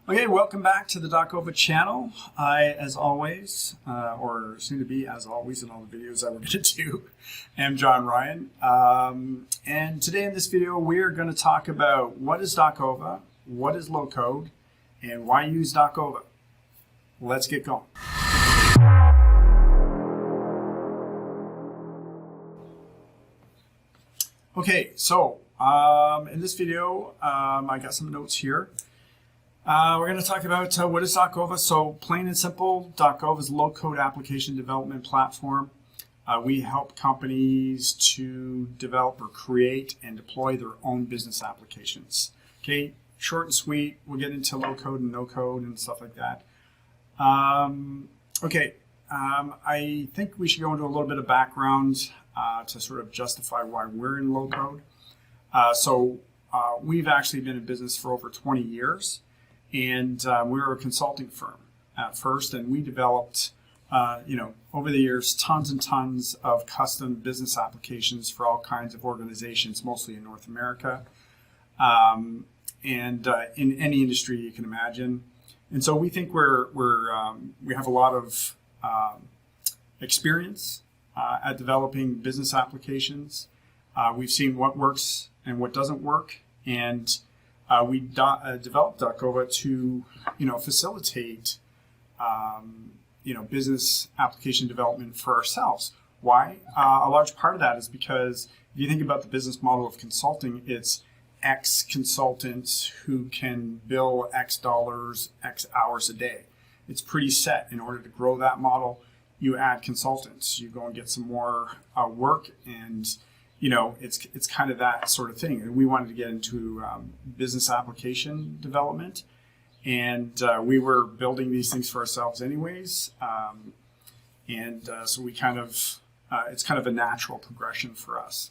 Okay, welcome back to the Docova channel. I, as always, or soon to be as always in all the videos that we're going to do, am John Ryan. And today in this video, we're going to talk about what is Docova, what is low code, and why use Docova. Let's get going. Okay, so in this video, I got some notes here. We're going to talk about what is Docova. So plain and simple, Docova is a low-code application development platform. We help companies to develop or create and deploy their own business applications. Okay, short and sweet. We'll get into low-code and no-code and stuff like that. I think we should go into a little bit of background to sort of justify why we're in low-code. We've actually been in business for over 20 years. And we were a consulting firm at first, and we developed, over the years, tons and tons of custom business applications for all kinds of organizations, mostly in North America, and in any industry you can imagine. And so we think we have a lot of experience at developing business applications. We've seen what works and what doesn't work, and we developed Docova to, facilitate, business application development for ourselves. Why? A large part of that is because if you think about the business model of consulting, it's X consultants who can bill X dollars, X hours a day. It's pretty set. In order to grow that model, you add consultants. You go and get some more work, and it's kind of that sort of thing. And we wanted to get into business application development, and we were building these things for ourselves anyways. So we kind of, it's kind of a natural progression for us.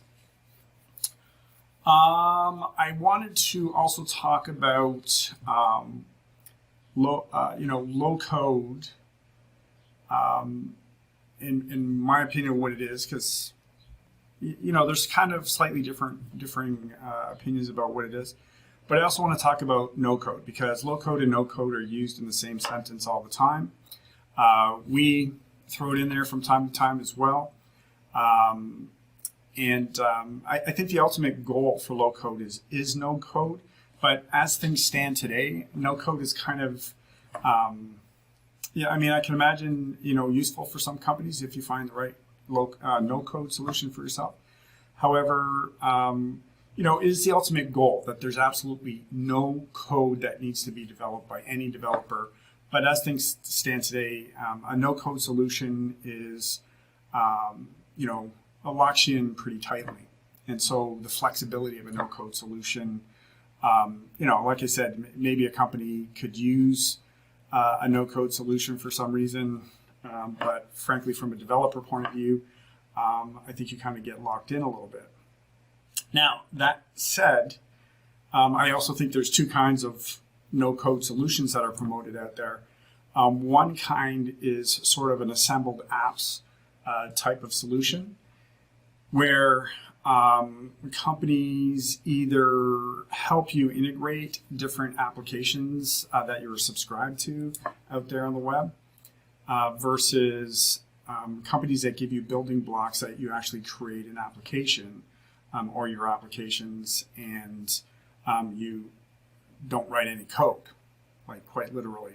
I wanted to also talk about low code. In my opinion, what it is, because there's kind of slightly differing opinions about what it is. But I also want to talk about no code, because low code and no code are used in the same sentence all the time. We throw it in there from time to time as well. I think the ultimate goal for low code is no code. But as things stand today, no code is kind of, I can imagine, useful for some companies if you find the right no-code solution for yourself. However, it is the ultimate goal that there's absolutely no code that needs to be developed by any developer. But as things stand today, a no-code solution is, locks you in pretty tightly. And so the flexibility of a no-code solution, like I said, maybe a company could use a no-code solution for some reason. But frankly, from a developer point of view, I think you kind of get locked in a little bit. Now, that said, I also think there's two kinds of no-code solutions that are promoted out there. One kind is sort of an assembled apps type of solution, where companies either help you integrate different applications that you're subscribed to out there on the web, versus companies that give you building blocks that you actually create an application or your applications, and you don't write any code, like quite literally.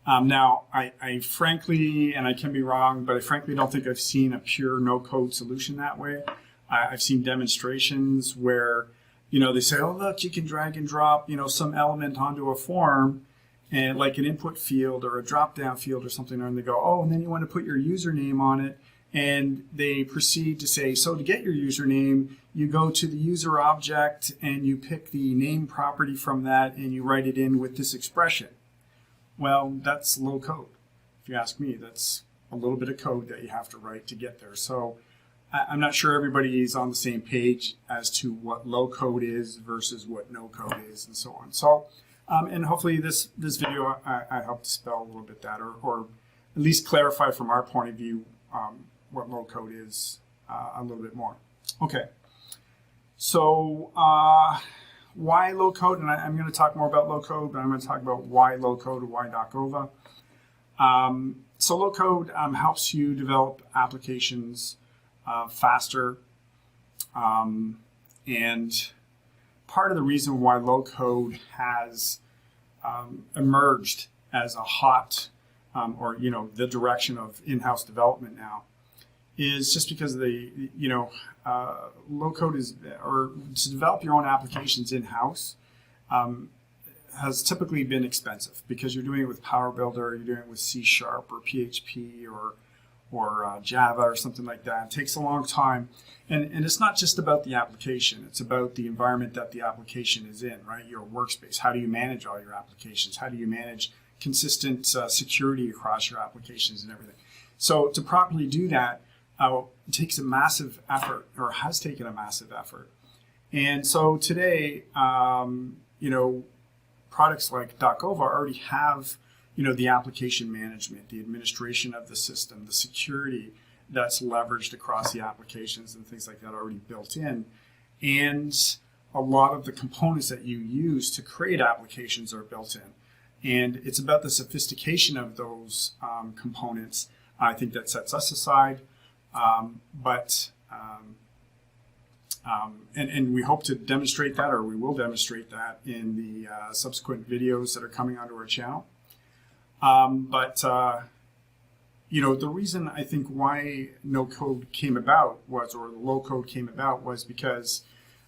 Now, I frankly, and I can be wrong, but I frankly don't think I've seen a pure no-code solution that way. I've seen demonstrations where, they say, oh, look, you can drag and drop, some element onto a form, and like an input field or a drop-down field or something, and they go, oh, and then you want to put your username on it, and they proceed to say, so to get your username, you go to the user object and you pick the name property from that and you write it in with this expression. Well, that's low code. If you ask me, that's a little bit of code that you have to write to get there. So I'm not sure everybody is on the same page as to what low code is versus what no code is, and so on. So, and hopefully this video, I helped dispel a little bit that, or at least clarify from our point of view what low code is a little bit more. Okay, so why low code? And I'm going to talk more about low code, but I'm going to talk about why low code or why Docova. So low code helps you develop applications faster. And part of the reason why low code has emerged as a hot or the direction of in-house development now is just because of the low code is, or to develop your own applications in-house has typically been expensive because you're doing it with Power Builder, you're doing it with C# or PHP or Java or something like that. It takes a long time. And it's not just about the application. It's about the environment that the application is in, right? Your workspace. How do you manage all your applications? How do you manage consistent security across your applications and everything? So to properly do that, it takes a massive effort, or has taken a massive effort. And so today, products like Docova already have, the application management, the administration of the system, the security that's leveraged across the applications and things like that already built in. And a lot of the components that you use to create applications are built in. And it's about the sophistication of those components, I think, that sets us aside. And we hope to demonstrate that, or we will demonstrate that in the subsequent videos that are coming onto our channel. The reason I think why no code came about was, or the low code came about, was because,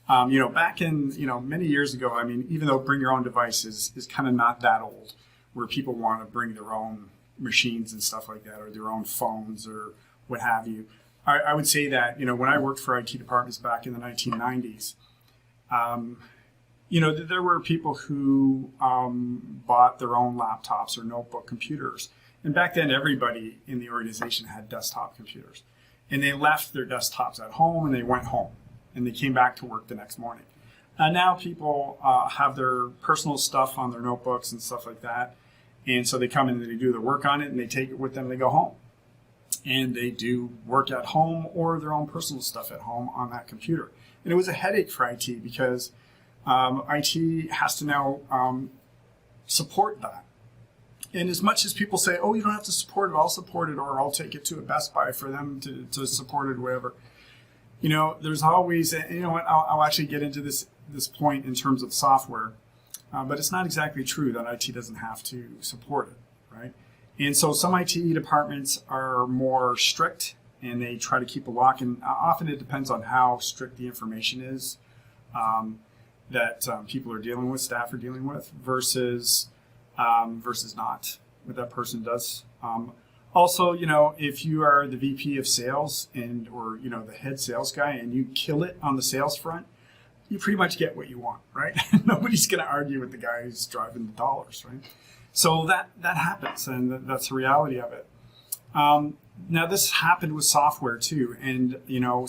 back in, many years ago, I mean, even though bring your own device is kind of not that old, where people want to bring their own machines and stuff like that, or their own phones or what have you. I would say that, when I worked for IT departments back in the 1990s, there were people who bought their own laptops or notebook computers. And back then, everybody in the organization had desktop computers. And they left their desktops at home and they went home. And they came back to work the next morning. And now people have their personal stuff on their notebooks and stuff like that. And so they come in and they do their work on it and they take it with them and they go home. And they do work at home or their own personal stuff at home on that computer. And it was a headache for IT because IT has to now support that. And as much as people say, oh, you don't have to support it, I'll support it, or I'll take it to a Best Buy for them to support it, whatever. There's always, I'll actually get into this point in terms of software, but it's not exactly true that IT doesn't have to support it, right? And so some IT departments are more strict and they try to keep a lock, and often it depends on how strict the information is that people are dealing with, staff are dealing with, versus not, what that person does. Also, if you are the VP of sales or the head sales guy and you kill it on the sales front, you pretty much get what you want, right? Nobody's going to argue with the guy who's driving the dollars, right? So that happens, and that's the reality of it. Now, this happened with software too, and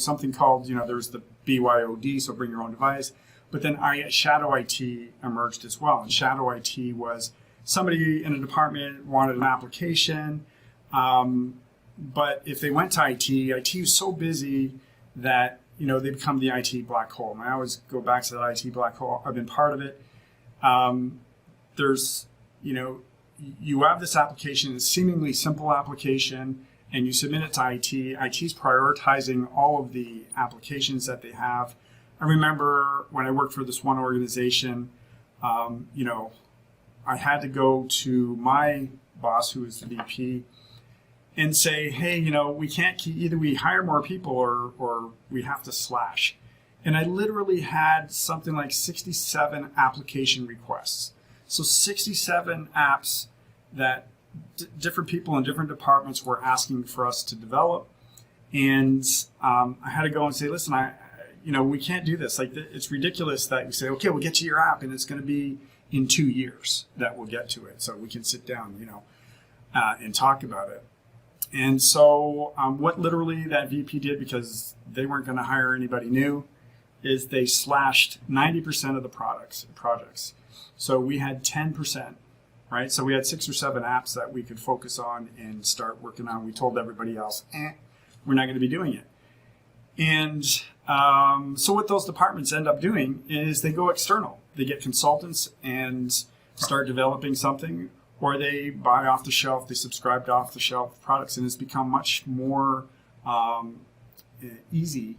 something called, there's the BYOD, so bring your own device, but then shadow IT emerged as well. And shadow IT was somebody in a department wanted an application, but if they went to IT was so busy that they become the IT black hole. And I always go back to that IT black hole. I've been part of it. There's you have this application, a seemingly simple application, and you submit it to IT. IT's prioritizing all of the applications that they have. I remember when I worked for this one organization, I had to go to my boss, who was the VP, and say, hey, we can't keep, either we hire more people or we have to slash. And I literally had something like 67 application requests. So 67 apps that different people in different departments were asking for us to develop. And I had to go and say, listen, we can't do this. Like, it's ridiculous that we say, okay, we'll get you your app and it's going to be in 2 years that we'll get to it. So we can sit down, and talk about it. And so what literally that VP did, because they weren't going to hire anybody new, is they slashed 90% of the projects. So we had 10%, right? So we had 6 or 7 apps that we could focus on and start working on. We told everybody else, we're not going to be doing it. And so what those departments end up doing is they go external. they get consultants and start developing something, or they buy off the shelf, they subscribe to off the shelf products, and it's become much more easy,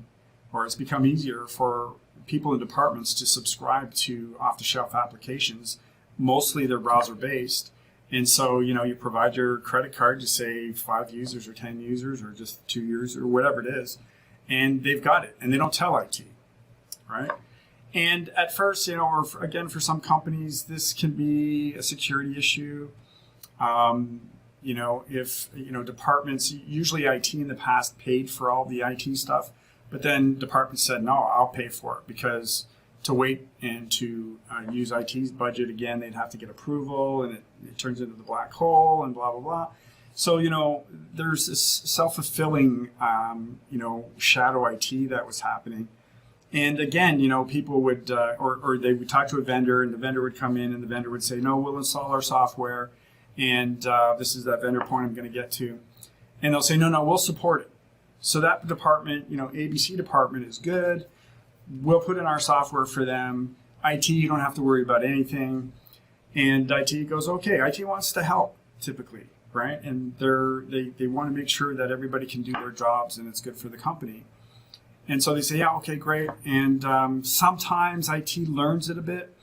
or it's become easier for people in departments to subscribe to off the shelf applications. Mostly they're browser based. And so, you provide your credit card to say 5 users or 10 users or just 2 users or whatever it is, and they've got it, and they don't tell IT, right? And at first, for some companies, this can be a security issue. If departments, usually IT in the past paid for all the IT stuff, but then departments said, no, I'll pay for it, because to wait and to use IT's budget again, they'd have to get approval, and it turns into the black hole and blah, blah, blah. So, there's this self-fulfilling, shadow IT that was happening. And again, people would, or they would talk to a vendor, and the vendor would come in, and the vendor would say, no, we'll install our software, and this is that vendor point I'm going to get to. And they'll say, no, we'll support it. So that department, ABC department is good. We'll put in our software for them. IT, you don't have to worry about anything. And IT goes, okay, IT wants to help, typically, right? And they want to make sure that everybody can do their jobs and it's good for the company. And so they say, yeah, okay, great. And sometimes IT learns it a bit,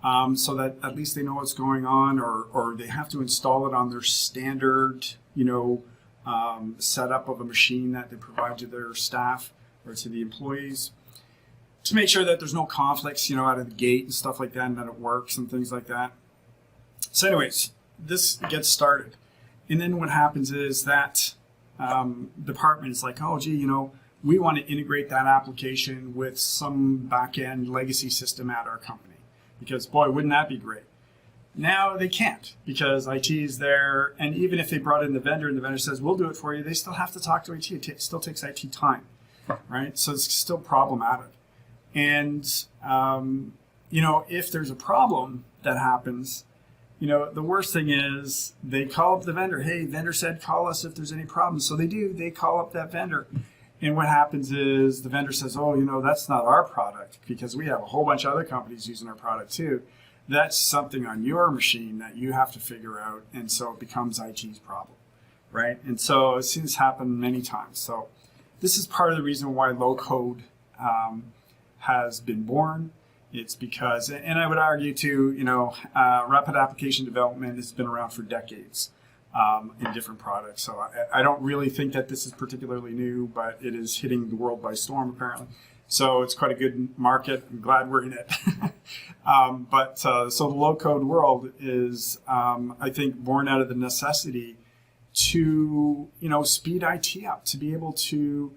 so that at least they know what's going on, or they have to install it on their standard, setup of a machine that they provide to their staff or to the employees, to make sure that there's no conflicts, out of the gate and stuff like that, and that it works and things like that. So anyways, this gets started. And then what happens is that department is like, oh, gee, we want to integrate that application with some back-end legacy system at our company, because, boy, wouldn't that be great? Now they can't, because IT is there, and even if they brought in the vendor and the vendor says, we'll do it for you, they still have to talk to IT. It still takes IT time, right? So it's still problematic. And, if there's a problem that happens, the worst thing is they call up the vendor. Hey, vendor said call us if there's any problems. So they do. They call up that vendor. And what happens is the vendor says, oh, that's not our product, because we have a whole bunch of other companies using our product too. That's something on your machine that you have to figure out. And so it becomes IT's problem, right? And so I've seen this happen many times. So this is part of the reason why low code has been born. It's because, and I would argue too, rapid application development has been around for decades in different products. So I don't really think that this is particularly new, but it is hitting the world by storm apparently. So it's quite a good market. I'm glad we're in it. So the low code world is, I think, born out of the necessity to, speed IT up, to be able to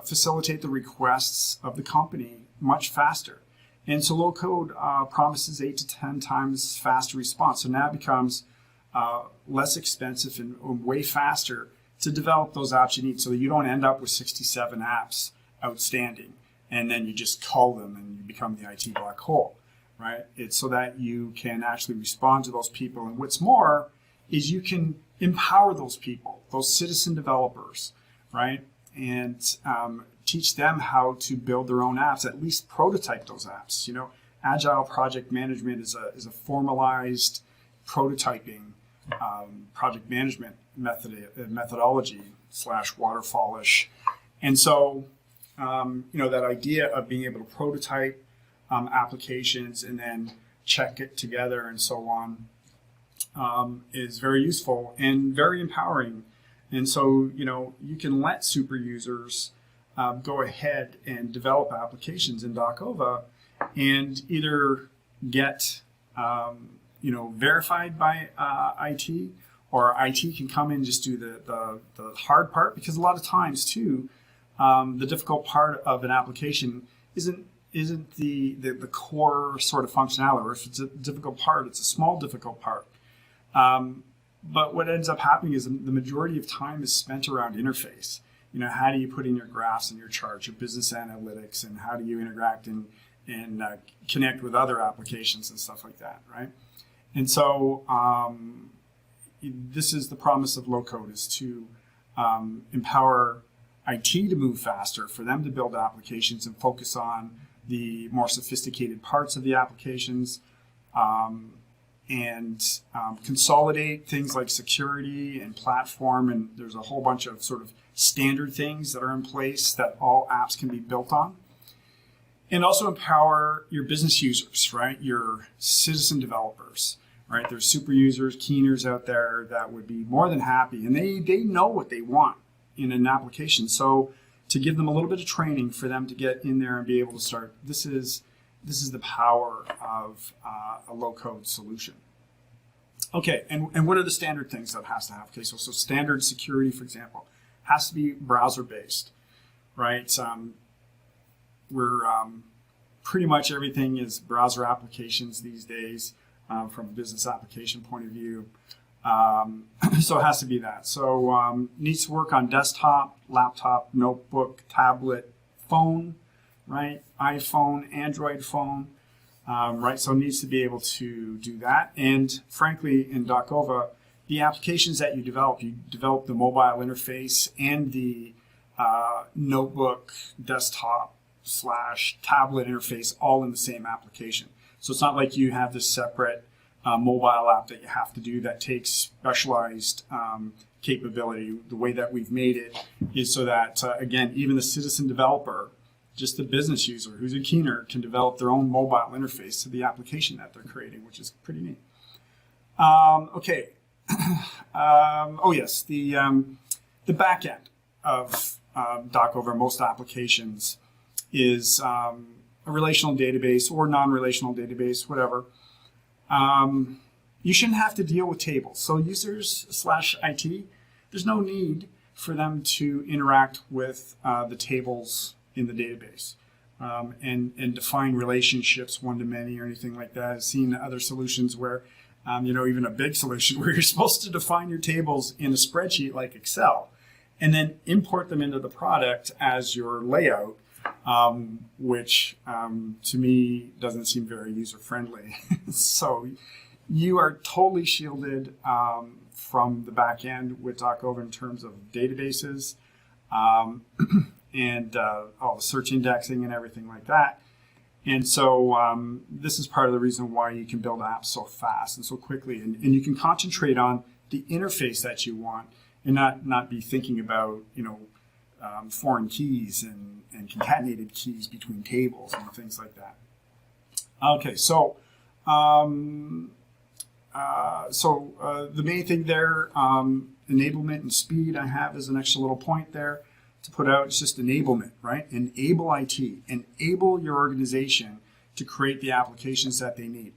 facilitate the requests of the company much faster. And so low code promises 8 to 10 times faster response. So now it becomes less expensive and way faster to develop those apps you need, so that you don't end up with 67 apps outstanding and then you just cull them and you become the IT black hole, right? It's so that you can actually respond to those people. And what's more is you can empower those people, those citizen developers, right? And teach them how to build their own apps, at least prototype those apps. Agile project management is a formalized prototyping project management methodology / waterfallish. And so, that idea of being able to prototype applications and then check it together and so on is very useful and very empowering. And so, you can let super users go ahead and develop applications in Docova and either get, verified by IT, or IT can come in and just do the hard part, because a lot of times too, the difficult part of an application isn't the core sort of functionality, or if it's a difficult part, it's a small difficult part. But what ends up happening is the majority of time is spent around interface. How do you put in your graphs and your charts, your business analytics, and how do you interact and connect with other applications and stuff like that, right? And so this is the promise of low code, is to empower IT to move faster, for them to build applications and focus on the more sophisticated parts of the applications, and consolidate things like security and platform. And there's a whole bunch of sort of standard things that are in place that all apps can be built on. And also empower your business users, right? Your citizen developers, right? There's super users, keeners out there that would be more than happy, and they know what they want in an application. So to give them a little bit of training for them to get in there and be able to start, this is the power of a low-code solution. Okay, and what are the standard things that it has to have? Okay, so standard security, for example, has to be browser-based, right? We're pretty much everything is browser applications these days from a business application point of view. So it has to be that. So needs to work on desktop, laptop, notebook, tablet, phone, right? iPhone, Android phone, right? So it needs to be able to do that. And frankly, in Docova, the applications that you develop the mobile interface and the notebook, desktop / tablet interface all in the same application. So it's not like you have this separate mobile app that you have to do that takes specialized capability. The way that we've made it is so that, again, even the citizen developer, just the business user who's a keener, can develop their own mobile interface to the application that they're creating, which is pretty neat. Okay. Oh yes, the back end of Docova, most applications, is a relational database or non-relational database, whatever. You shouldn't have to deal with tables. So users / IT, there's no need for them to interact with the tables in the database and define relationships one-to-many or anything like that. I've seen other solutions where, even a big solution where you're supposed to define your tables in a spreadsheet like Excel and then import them into the product as your layout, which to me doesn't seem very user-friendly. So you are totally shielded from the back end with Docova in terms of databases and all the search indexing and everything like that. And so this is part of the reason why you can build apps so fast and so quickly. And you can concentrate on the interface that you want and not be thinking about, foreign keys and concatenated keys between tables and things like that. Okay, so the main thing there, enablement and speed, I have as an extra little point there to put out. It's just enablement, right? Enable IT, enable your organization to create the applications that they need.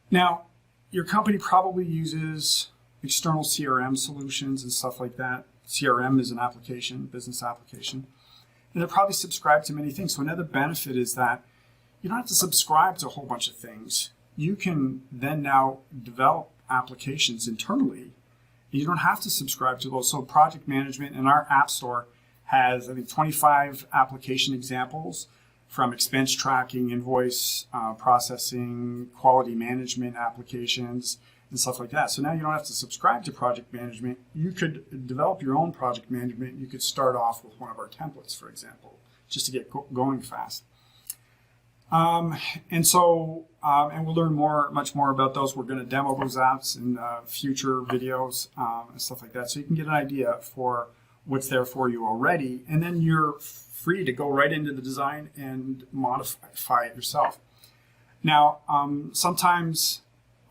Now, your company probably uses external CRM solutions and stuff like that. CRM is an application, business application. And they're probably subscribed to many things. So another benefit is that you don't have to subscribe to a whole bunch of things. You can then now develop applications internally. You don't have to subscribe to those. So project management in our app store has, I think, 25 application examples, from expense tracking, invoice processing, quality management applications, and stuff like that. So now you don't have to subscribe to project management. You could develop your own project management. You could start off with one of our templates, for example, just to get going fast. And we'll learn much more about those. We're going to demo those apps in future videos and stuff like that, so you can get an idea for what's there for you already, and then you're free to go right into the design and modify it yourself. Now, sometimes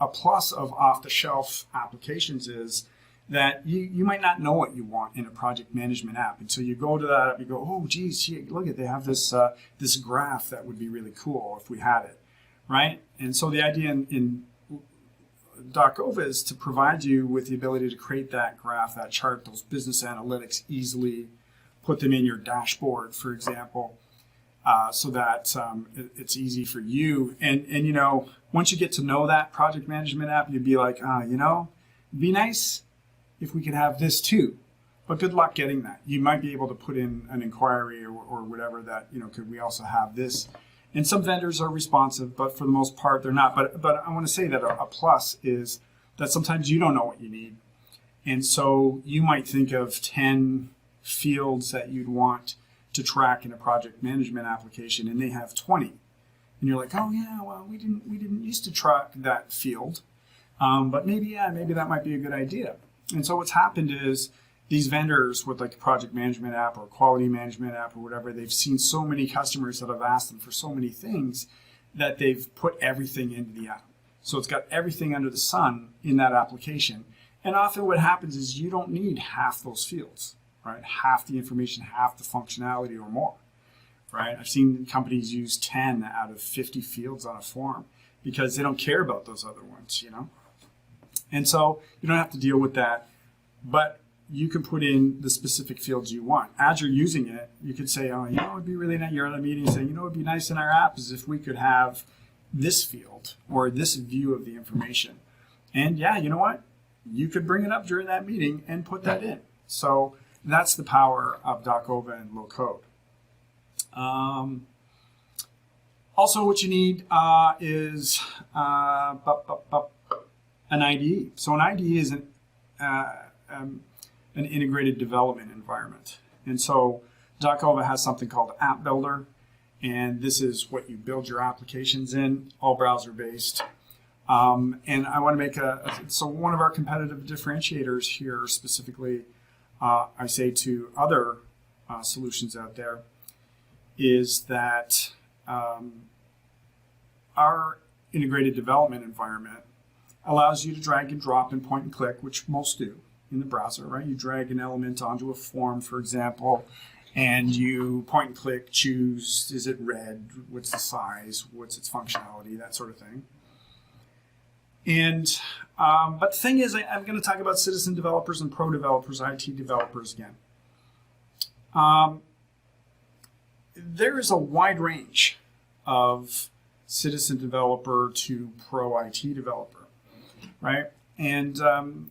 a plus of off-the-shelf applications is that you might not know what you want in a project management app, and so you go to that app, you go, oh geez, look at, they have this this graph that would be really cool if we had it, right? And so the idea in Docova is to provide you with the ability to create that graph, that chart, those business analytics easily, put them in your dashboard, for example, so that it's easy for you. And once you get to know that project management app, you'd be like, it'd be nice if we could have this too. But good luck getting that. You might be able to put in an inquiry or whatever that, could we also have this? And some vendors are responsive, but for the most part, they're not. But I want to say that a plus is that sometimes you don't know what you need. And so you might think of 10 fields that you'd want to track in a project management application, and they have 20. and you're like, oh yeah, well we didn't used to track that field, but maybe that might be a good idea. And so what's happened is these vendors with like a project management app or a quality management app or whatever, they've seen so many customers that have asked them for so many things that they've put everything into the app. So it's got everything under the sun in that application. And often what happens is you don't need half those fields, right? Half the information, half the functionality or more, right? I've seen companies use 10 out of 50 fields on a form because they don't care about those other ones, you know? And so you don't have to deal with that, but you can put in the specific fields you want. As you're using it, you could say, oh, you know, it would be really nice. You're at a meeting saying, you know, it would be nice in our app is if we could have this field or this view of the information. And yeah, you know what? You could bring it up during that meeting and put that in. So that's the power of Docova and low code. Also, what you need is an IDE. So an IDE is an integrated development environment. And so Docova has something called App Builder, and this is what you build your applications in, all browser-based. And I want to make so one of our competitive differentiators here specifically, I say to other solutions out there, is that our integrated development environment allows you to drag and drop and point and click, which most do in the browser, right? You drag an element onto a form, for example, and you point and click, choose, is it red? What's the size? What's its functionality? That sort of thing. And, but the thing is, I'm going to talk about citizen developers and pro developers, IT developers again. There is a wide range of citizen developer to pro IT developer, right? And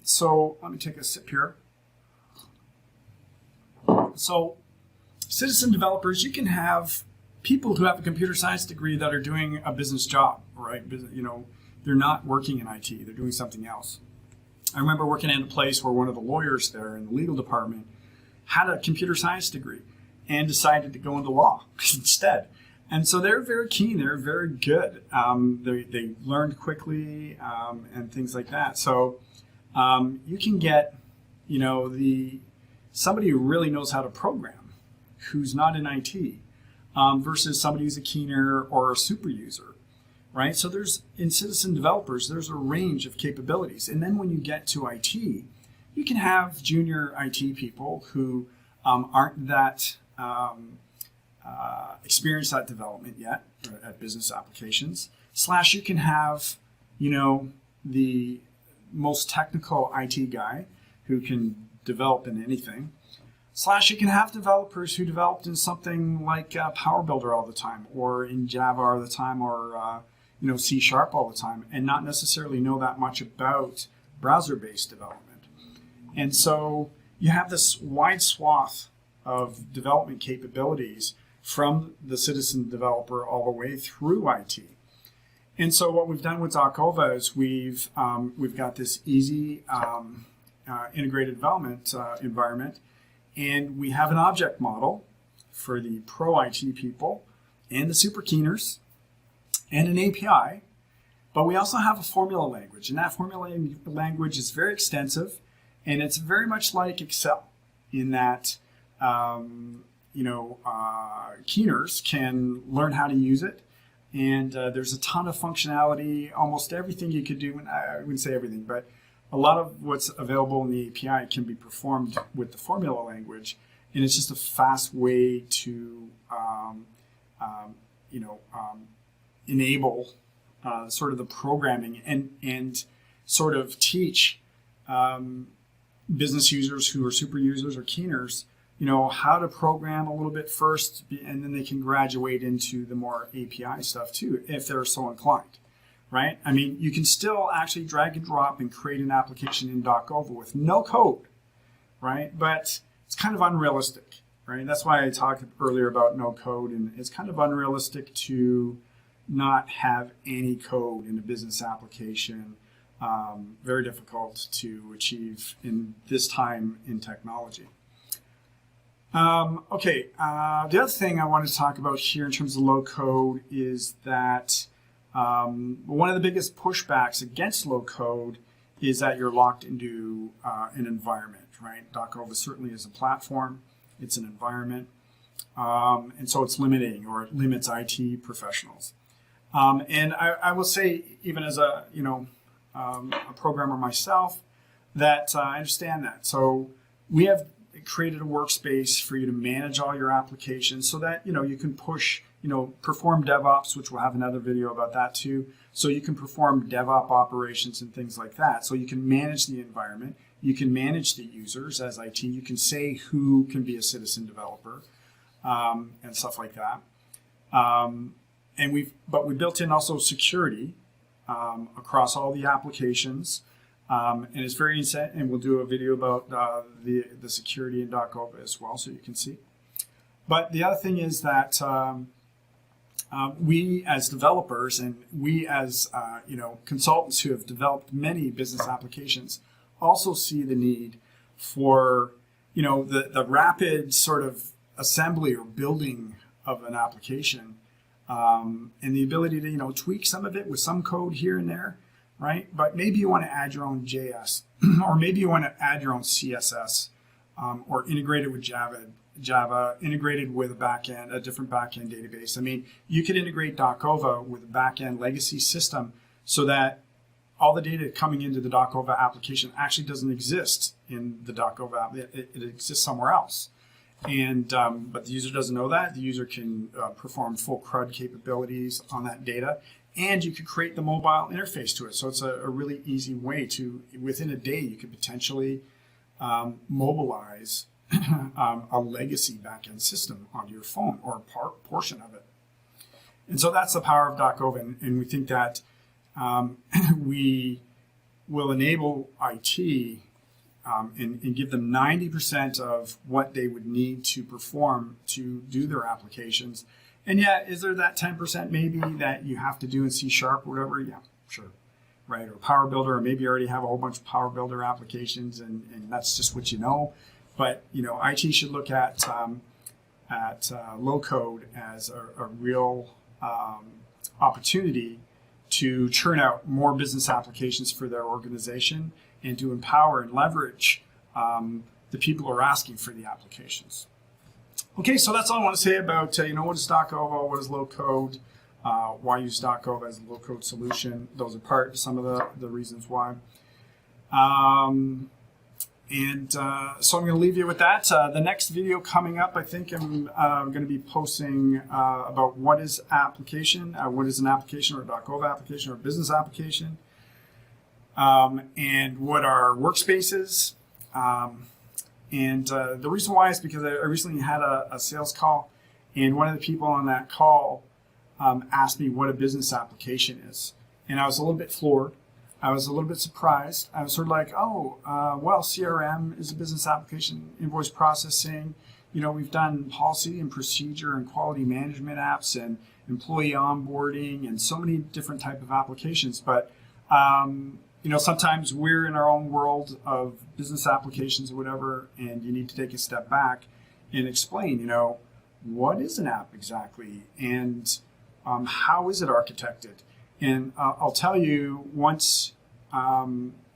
so let me take a sip here. So citizen developers, you can have people who have a computer science degree that are doing a business job, right? You know, they're not working in IT, they're doing something else. I remember working in a place where one of the lawyers there in the legal department had a computer science degree and decided to go into law instead. And so they're very keen, they're very good. They learned quickly and things like that. So you can get, you know, somebody who really knows how to program, who's not in IT, versus somebody who's a keener or a super user, right? So in citizen developers, there's a range of capabilities. And then when you get to IT, you can have junior IT people who aren't that experienced at development yet, at business applications, / you can have, you know, the most technical IT guy who can develop in anything, / you can have developers who developed in something like Power Builder all the time, or in Java all the time, or you know, C# all the time, and not necessarily know that much about browser-based development. And so you have this wide swath of development capabilities from the citizen developer all the way through IT. And so what we've done with Docova is we've got this easy integrated development environment, and we have an object model for the pro IT people and the super keeners, and an API, but we also have a formula language, and that formula language is very extensive, and it's very much like Excel in that you know, keeners can learn how to use it, and there's a ton of functionality, almost everything you could do, and I wouldn't say everything, but a lot of what's available in the API can be performed with the formula language, and it's just a fast way to you know, enable sort of the programming and sort of teach business users who are super users or keeners, you know, how to program a little bit first, and then they can graduate into the more API stuff too, if they're so inclined, right? I mean, you can still actually drag and drop and create an application in Docova with no code, right? But it's kind of unrealistic, right? That's why I talked earlier about no code, and it's kind of unrealistic to not have any code in a business application. Very difficult to achieve in this time in technology. The other thing I want to talk about here in terms of low code is that one of the biggest pushbacks against low code is that you're locked into an environment, right? Docova certainly is a platform. It's an environment. And so it's limiting, or it limits IT professionals. And I will say, even as a programmer myself, that I understand that. So we have created a workspace for you to manage all your applications so that you can perform DevOps, which we'll have another video about that too. So you can perform DevOps operations and things like that. So you can manage the environment, you can manage the users as IT, you can say who can be a citizen developer, and stuff like that. And we built in also security across all the applications. And it's very and we'll do a video about the security in Docova as well, so you can see. But the other thing is that we as developers and we as consultants who have developed many business applications also see the need for the rapid sort of assembly or building of an application, and the ability to tweak some of it with some code here and there. Right? But maybe you want to add your own JS, or maybe you want to add your own CSS, or integrate it with Java, integrated with a different backend database. I mean, you could integrate Docova with a backend legacy system so that all the data coming into the Docova application actually doesn't exist in the Docova app. It exists somewhere else. And but the user doesn't know that. The user can perform full CRUD capabilities on that data. And you could create the mobile interface to it. So it's a really easy way to, within a day, you could potentially mobilize a legacy backend system onto your phone, or a portion of it. And so that's the power of Docova. And we think that we will enable IT and give them 90% of what they would need to perform to do their applications. And yet, is there that 10% maybe that you have to do in C# or whatever? Yeah, sure. Right, or Power Builder, or maybe you already have a whole bunch of Power Builder applications, and that's just what you know. But IT should look at low code as a real opportunity to churn out more business applications for their organization and to empower and leverage the people who are asking for the applications. Okay, so that's all I want to say about what is Docova, what is low code, why use Docova as a low code solution. Those are some of the reasons why. So I'm going to leave you with that. The next video coming up, I think I'm going to be posting about what is application, what is an application, or a Docova application, or a business application, and what are workspaces. And the reason why is because I recently had a sales call, and one of the people on that call asked me what a business application is. And I was a little bit floored. I was a little bit surprised. I was sort of like, well, CRM is a business application, invoice processing. We've done policy and procedure and quality management apps and employee onboarding and so many different type of applications. But sometimes we're in our own world of business applications or whatever, and you need to take a step back and explain, what is an app exactly, and how is it architected? And I'll tell you, once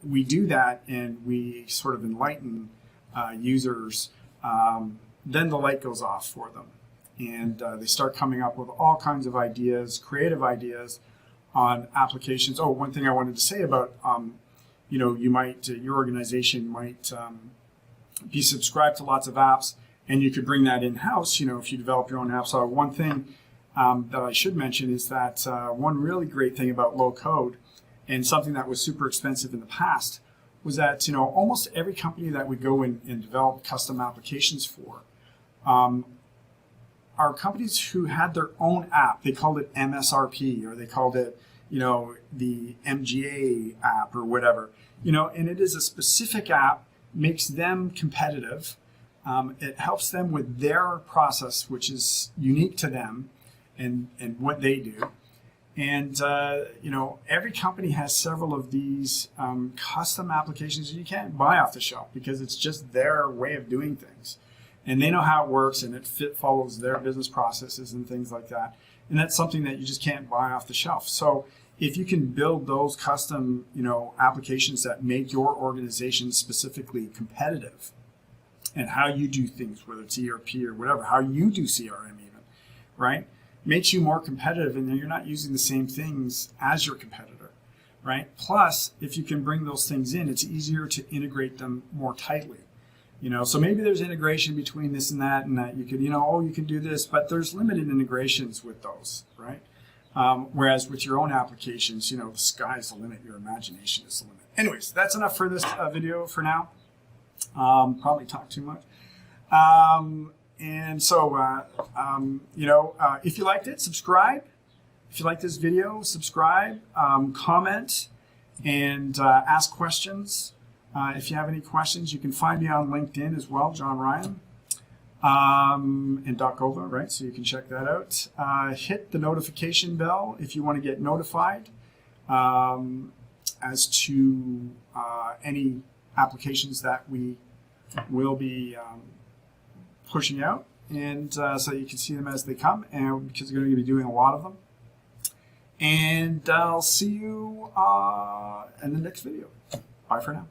we do that and we sort of enlighten users, then the light goes off for them. And they start coming up with all kinds of ideas, creative ideas, on applications. Oh, one thing I wanted to say about, your organization might be subscribed to lots of apps, and you could bring that in-house, if you develop your own apps. So one thing that I should mention is that one really great thing about low code, and something that was super expensive in the past, was that, almost every company that we go in and develop custom applications for, are companies who had their own app. They called it MSRP, or they called it, the MGA app or whatever, and it is a specific app, makes them competitive. It helps them with their process, which is unique to them and what they do. And, every company has several of these custom applications that you can't buy off the shelf because it's just their way of doing things. and they know how it works, and it follows their business processes and things like that. And that's something that you just can't buy off the shelf. So if you can build those custom, applications that make your organization specifically competitive, and how you do things, whether it's ERP or whatever, how you do CRM even, right? Makes you more competitive, and then you're not using the same things as your competitor, right? Plus, if you can bring those things in, it's easier to integrate them more tightly. So maybe there's integration between this and that you could, you can do this, but there's limited integrations with those, right? Whereas with your own applications, the sky's the limit. Your imagination is the limit. Anyways, that's enough for this video for now. Probably talked too much. And so, if you liked it, subscribe. If you like this video, subscribe, comment, and ask questions. If you have any questions, you can find me on LinkedIn as well, John Ryan, and Docova, right? So you can check that out. Hit the notification bell if you want to get notified as to any applications that we will be pushing out, and so you can see them as they come, and because we're going to be doing a lot of them. And I'll see you in the next video. Bye for now.